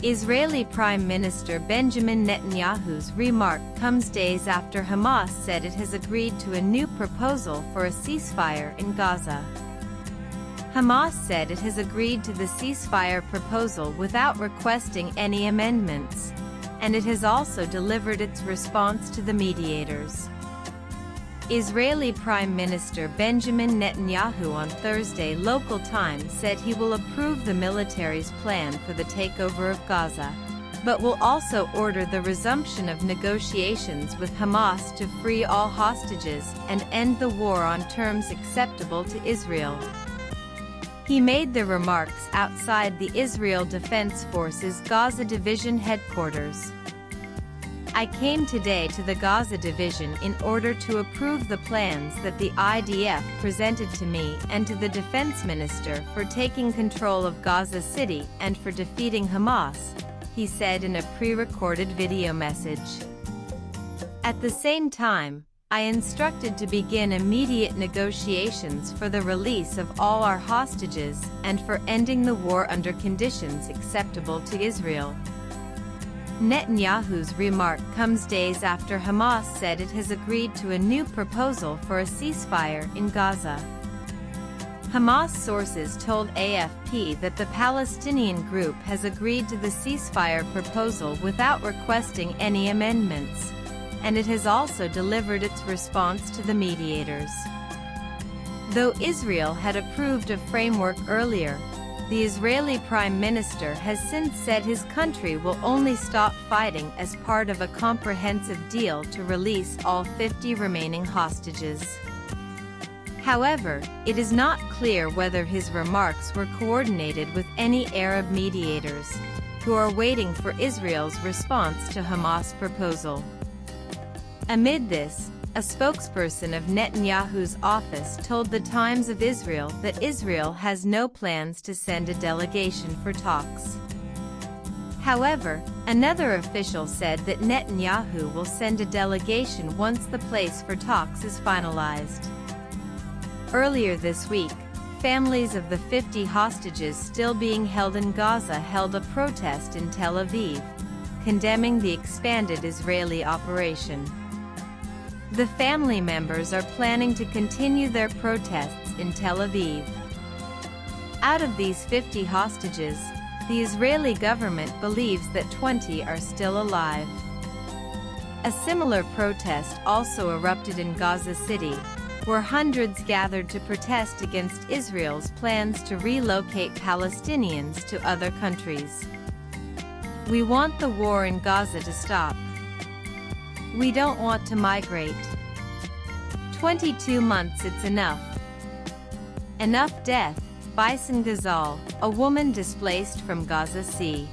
Israeli Prime Minister Benjamin Netanyahu's remark comes days after Hamas said it has agreed to a new proposal for a ceasefire in Gaza. Hamas said it has agreed to the ceasefire proposal without requesting any amendments, and it has also delivered its response to the mediators. Israeli Prime Minister Benjamin Netanyahu on Thursday local time said he will approve the military's plan for the takeover of Gaza, but will also order the resumption of negotiations with Hamas to free all hostages and end the war on terms acceptable to Israel. He made the remarks outside the Israel Defense Forces Gaza Division headquarters. "I came today to the Gaza Division in order to approve the plans that the IDF presented to me and to the Defense Minister for taking control of Gaza City and for defeating Hamas," he said in a pre-recorded video message. At the same time, "I instructed to begin immediate negotiations for the release of all our hostages and for ending the war under conditions acceptable to Israel." Netanyahu's remark comes days after Hamas said it has agreed to a new proposal for a ceasefire in Gaza. Hamas sources told AFP that the Palestinian group has agreed to the ceasefire proposal without requesting any amendments, and it has also delivered its response to the mediators. Though Israel had approved a framework earlier, the Israeli Prime Minister has since said his country will only stop fighting as part of a comprehensive deal to release all 50 remaining hostages. However, it is not clear whether his remarks were coordinated with any Arab mediators, who are waiting for Israel's response to Hamas' proposal. Amid this, a spokesperson of Netanyahu's office told the Times of Israel that Israel has no plans to send a delegation for talks. However, another official said that Netanyahu will send a delegation once the place for talks is finalized. Earlier this week, families of the 50 hostages still being held in Gaza held a protest in Tel Aviv, condemning the expanded Israeli operation. The family members are planning to continue their protests in Tel Aviv. Out of these 50 hostages, the Israeli government believes that 20 are still alive. A similar protest also erupted in Gaza City, where hundreds gathered to protest against Israel's plans to relocate Palestinians to other countries. "We want the war in Gaza to stop. We don't want to migrate. 22 months, it's enough. Enough death." Bison Ghazal, a woman displaced from Gaza Sea.